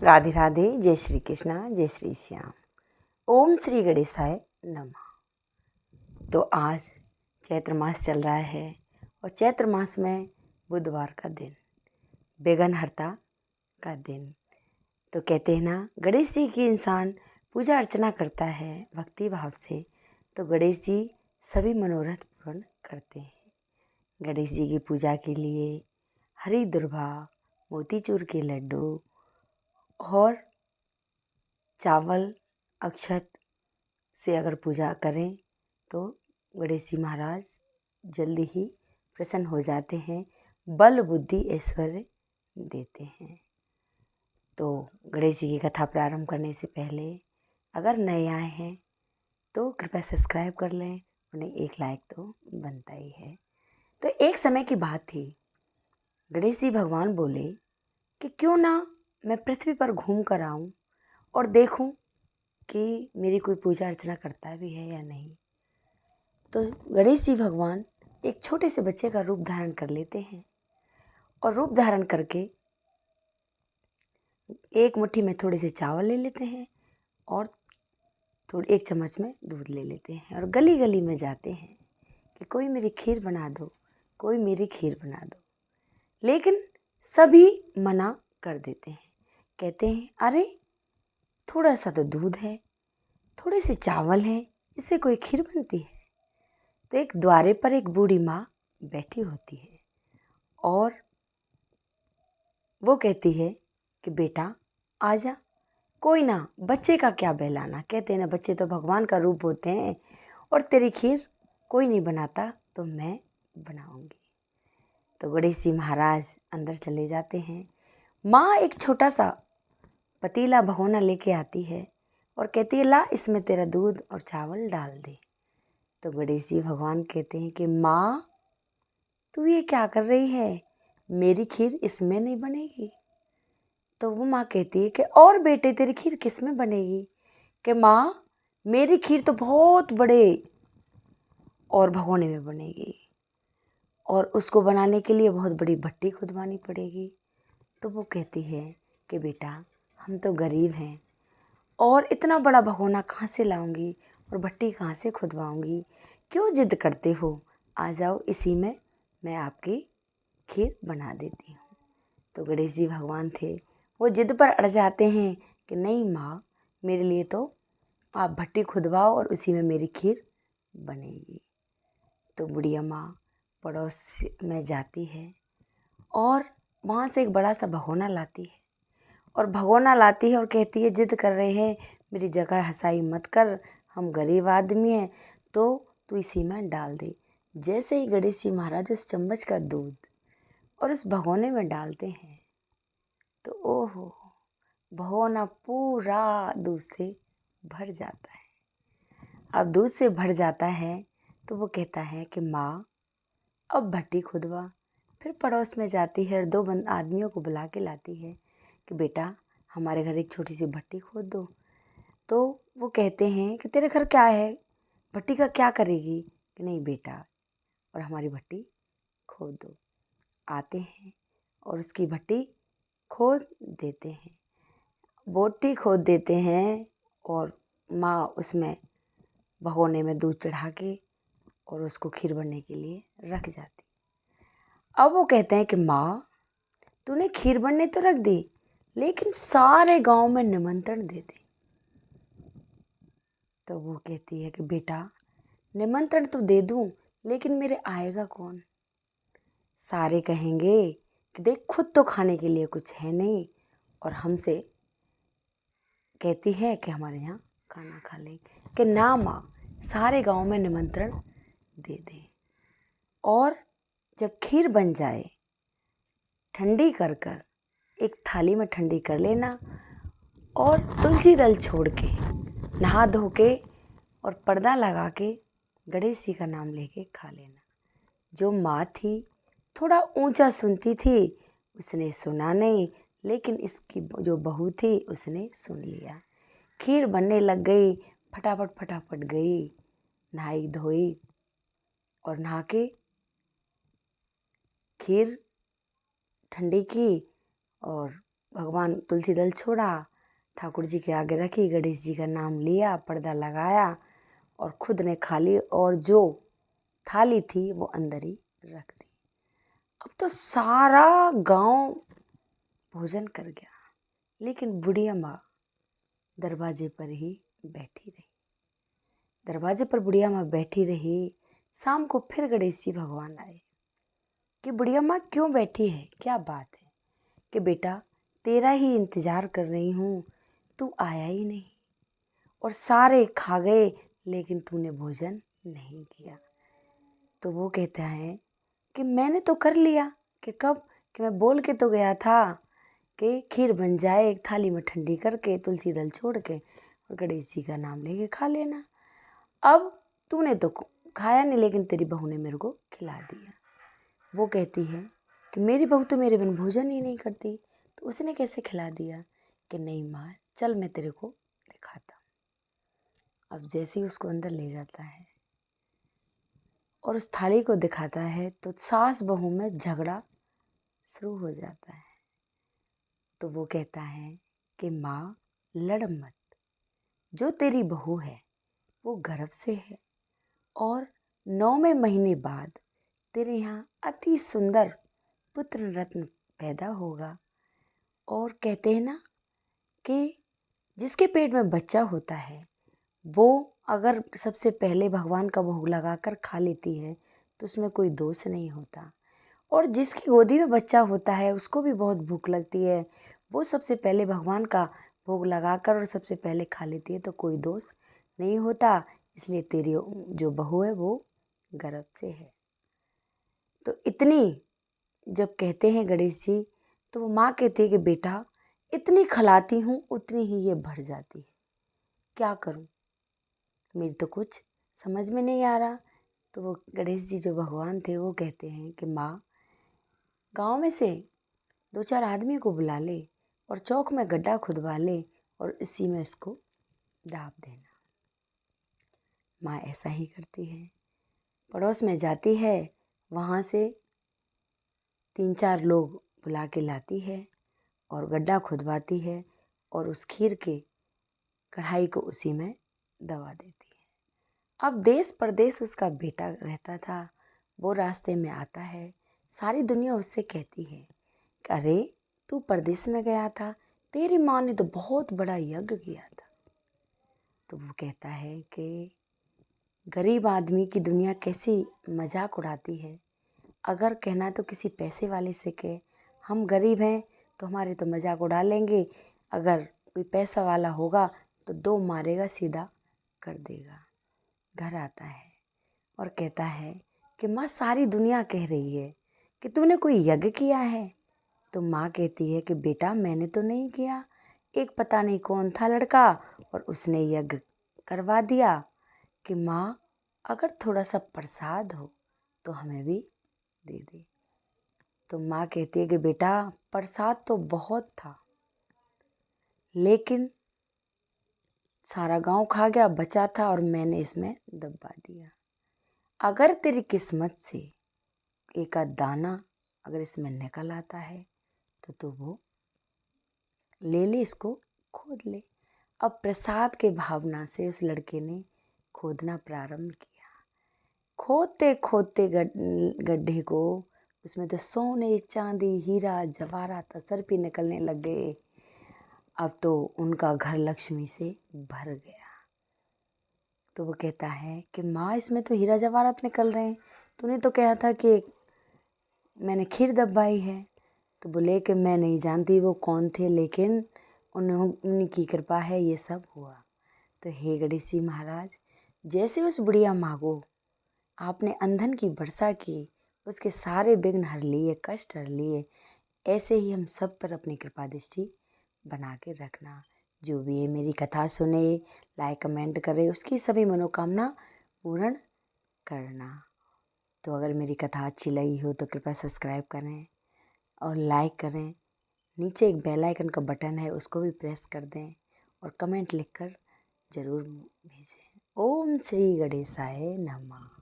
राधे राधे। जय श्री कृष्णा, जय श्री श्याम। ओम श्री गणेशाय नमः। तो आज चैत्र मास चल रहा है और चैत्र मास में बुधवार का दिन, बेगनहरता का दिन। तो कहते हैं ना, गणेश जी की इंसान पूजा अर्चना करता है भक्ति भाव से, तो गणेश जी सभी मनोरथ पूर्ण करते हैं। गणेश जी की पूजा के लिए हरी दुर्वा, मोतीचूर के लड्डू और चावल अक्षत से अगर पूजा करें तो गणेश जी महाराज जल्दी ही प्रसन्न हो जाते हैं, बल बुद्धि ऐश्वर्य देते हैं। तो गणेश जी की कथा प्रारंभ करने से पहले अगर नए आए हैं तो कृपया सब्सक्राइब कर लें, उन्हें एक लाइक तो बनता ही है। तो एक समय की बात थी, गणेश जी भगवान बोले कि क्यों ना मैं पृथ्वी पर घूम कर आऊँ और देखूं कि मेरी कोई पूजा अर्चना करता भी है या नहीं। तो गणेश जी भगवान एक छोटे से बच्चे का रूप धारण कर लेते हैं और रूप धारण करके एक मुट्ठी में थोड़े से चावल ले लेते हैं और थोड़ी एक चम्मच में दूध ले लेते हैं और गली गली में जाते हैं कि कोई मेरी खीर बना दो, कोई मेरी खीर बना दो। लेकिन सभी मना कर देते हैं, कहते हैं अरे थोड़ा सा तो दूध है, थोड़े से चावल हैं, इससे कोई खीर बनती है। तो एक द्वारे पर एक बूढ़ी माँ बैठी होती है और वो कहती है कि बेटा आजा, कोई ना, बच्चे का क्या बहलाना। कहते हैं ना, बच्चे तो भगवान का रूप होते हैं और तेरी खीर कोई नहीं बनाता तो मैं बनाऊंगी। तो गणेश जी महाराज अंदर चले जाते हैं। माँ एक छोटा सा पतीला भगोना लेके आती है और कहती है ला, इसमें तेरा दूध और चावल डाल दे। तो गणेश जी भगवान कहते हैं कि माँ तू ये क्या कर रही है, मेरी खीर इसमें नहीं बनेगी। तो वो माँ कहती है कि और बेटे तेरी खीर किस में बनेगी। कि माँ मेरी खीर तो बहुत बड़े और भगोने में बनेगी और उसको बनाने के लिए बहुत बड़ी भट्टी खुदवानी पड़ेगी। तो वो कहती है कि बेटा हम तो गरीब हैं और इतना बड़ा भगोना कहाँ से लाऊंगी और भट्टी कहाँ से खुदवाऊंगी, क्यों जिद करते हो, आ जाओ इसी में मैं आपकी खीर बना देती हूँ। तो गणेश जी भगवान थे, वो जिद पर अड़ जाते हैं कि नहीं माँ, मेरे लिए तो आप भट्टी खुदवाओ और उसी में मेरी खीर बनेगी। तो बुढ़िया माँ पड़ोस में जाती है और वहाँ से एक बड़ा सा भगोना लाती है और भगोना लाती है और कहती है जिद कर रहे हैं, मेरी जगह हसाई मत कर, हम गरीब आदमी हैं, तो तू इसी में डाल दे। जैसे ही गणेश जी महाराज उस चम्मच का दूध और उस भगोने में डालते हैं तो ओहो, भगोना पूरा दूध से भर जाता है। अब दूध से भर जाता है तो वो कहता है कि माँ अब भट्टी खुदवा। फिर पड़ोस में जाती है और दो आदमियों को बुला के लाती है कि बेटा हमारे घर एक छोटी सी भट्टी खोद दो। तो वो कहते हैं कि तेरे घर क्या है, भट्टी का क्या करेगी। कि नहीं बेटा, और हमारी भट्टी खोद दो। आते हैं और उसकी भट्टी खोद देते हैं, बोटी खोद देते हैं और माँ उसमें भगोने में दूध चढ़ा के और उसको खीर बनने के लिए रख जाती। अब वो कहते हैं कि माँ तूने खीर बनने तो रख दी, लेकिन सारे गांव में निमंत्रण दे दे। तो वो कहती है कि बेटा निमंत्रण तो दे दूं, लेकिन मेरे आएगा कौन। सारे कहेंगे कि देख खुद तो खाने के लिए कुछ है नहीं और हमसे कहती है कि हमारे यहाँ खाना खा ले। कि ना माँ, सारे गांव में निमंत्रण दे दे और जब खीर बन जाए ठंडी कर कर एक थाली में ठंडी कर लेना और तुलसी दल छोड़ के नहा धो के और पर्दा लगा के गणेश जी का नाम लेके खा लेना। जो माँ थी थोड़ा ऊंचा सुनती थी, उसने सुना नहीं, लेकिन इसकी जो बहू थी उसने सुन लिया। खीर बनने लग गई, फटाफट फटाफट गई, नहाई धोई और नहा के खीर ठंडी की और भगवान तुलसी दल छोड़ा, ठाकुर जी के आगे रखी, गणेश जी का नाम लिया, पर्दा लगाया और खुद ने खा ली और जो थाली थी वो अंदर ही रख दी। अब तो सारा गांव भोजन कर गया, लेकिन बुढ़िया माँ दरवाजे पर ही बैठी रही। दरवाजे पर बुढ़िया माँ बैठी रही। शाम को फिर गणेश जी भगवान आए कि बुढ़िया माँ क्यों बैठी है, क्या बात है? कि बेटा तेरा ही इंतज़ार कर रही हूँ, तू आया ही नहीं और सारे खा गए लेकिन तूने भोजन नहीं किया। तो वो कहता है कि मैंने तो कर लिया। कि कब? कि मैं बोल के तो गया था कि खीर बन जाए एक थाली में ठंडी करके, तुलसी दल छोड़ के, और गणेश जी का नाम लेके खा लेना। अब तूने तो खाया नहीं, लेकिन तेरी बहू ने मेरे को खिला दिया। वो कहती है कि मेरी बहू तो मेरे बिन भोजन ही नहीं करती, तो उसने कैसे खिला दिया? कि नहीं माँ, चल मैं तेरे को दिखाता हूँ। अब जैसे ही उसको अंदर ले जाता है और उस थाली को दिखाता है तो सास बहू में झगड़ा शुरू हो जाता है। तो वो कहता है कि माँ लड़ मत, जो तेरी बहू है वो गर्भ से है और 9वें महीने बाद तेरे यहाँ अति सुंदर पुत्र रत्न पैदा होगा। और कहते हैं ना कि जिसके पेट में बच्चा होता है वो अगर सबसे पहले भगवान का भोग लगाकर खा लेती है तो उसमें कोई दोष नहीं होता, और जिसकी गोदी में बच्चा होता है उसको भी बहुत भूख लगती है, वो सबसे पहले भगवान का भोग लगाकर और सबसे पहले खा लेती है तो कोई दोष नहीं होता। इसलिए तेरी जो बहू है वो गर्भ से है। तो इतनी जब कहते हैं गणेश जी तो वो माँ कहती है कि बेटा इतनी खिलाती हूँ उतनी ही ये बढ़ जाती है, क्या करूँ, मेरी तो कुछ समझ में नहीं आ रहा। तो वो गणेश जी जो भगवान थे वो कहते हैं कि माँ गांव में से 2-4 आदमी को बुला ले और चौक में गड्ढा खुदवा ले और इसी में इसको दाब देना। माँ ऐसा ही करती है, पड़ोस में जाती है, वहाँ से 3-4 लोग बुला के लाती है और गड्ढा खुदवाती है और उस खीर के कढ़ाई को उसी में दबा देती है। अब देश परदेश उसका बेटा रहता था, वो रास्ते में आता है, सारी दुनिया उससे कहती है कि अरे तू परदेश में गया था, तेरी माँ ने तो बहुत बड़ा यज्ञ किया था। तो वो कहता है कि गरीब आदमी की दुनिया कैसी मजाक उड़ाती है। अगर कहना तो किसी पैसे वाले से कहे हम गरीब हैं तो हमारे तो मजाक उड़ा लेंगे, अगर कोई पैसा वाला होगा तो 2 मारेगा सीधा कर देगा। घर आता है और कहता है कि माँ सारी दुनिया कह रही है कि तूने कोई यज्ञ किया है। तो माँ कहती है कि बेटा मैंने तो नहीं किया, एक पता नहीं कौन था लड़का और उसने यज्ञ करवा दिया। कि माँ अगर थोड़ा सा प्रसाद हो तो हमें भी दे दे। तो माँ कहती है कि बेटा प्रसाद तो बहुत था, लेकिन सारा गांव खा गया, बचा था और मैंने इसमें दबा दिया। अगर तेरी किस्मत से एक आध दाना अगर इसमें निकल आता है तो तू वो ले ले, इसको खोद ले। अब प्रसाद के भावना से उस लड़के ने खोदना प्रारंभ किया। खोदते खोदते गड्ढे को उसमें तो सोने चांदी हीरा जवाहरात असरफी निकलने लग गए। अब तो उनका घर लक्ष्मी से भर गया। तो वो कहता है कि माँ इसमें तो हीरा जवाहरात निकल रहे हैं, तूने तो कहा था कि मैंने खीर दबाई है। तो बोले कि मैं नहीं जानती वो कौन थे, लेकिन उनकी कृपा है ये सब हुआ। तो हे गणेश जी महाराज, जैसे उस बुढ़िया माँ को आपने अंधन की वर्षा की, उसके सारे विघ्न हर लिए, कष्ट हर लिए, ऐसे ही हम सब पर अपनी कृपा दृष्टि बना के रखना। जो भी ये मेरी कथा सुने, लाइक कमेंट करे, उसकी सभी मनोकामना पूर्ण करना। तो अगर मेरी कथा अच्छी लगी हो तो कृपया सब्सक्राइब करें और लाइक करें। नीचे एक बेल आइकन का बटन है, उसको भी प्रेस कर दें और कमेंट लिखकर ज़रूर भेजें। ओम श्री गणेशाय नमः।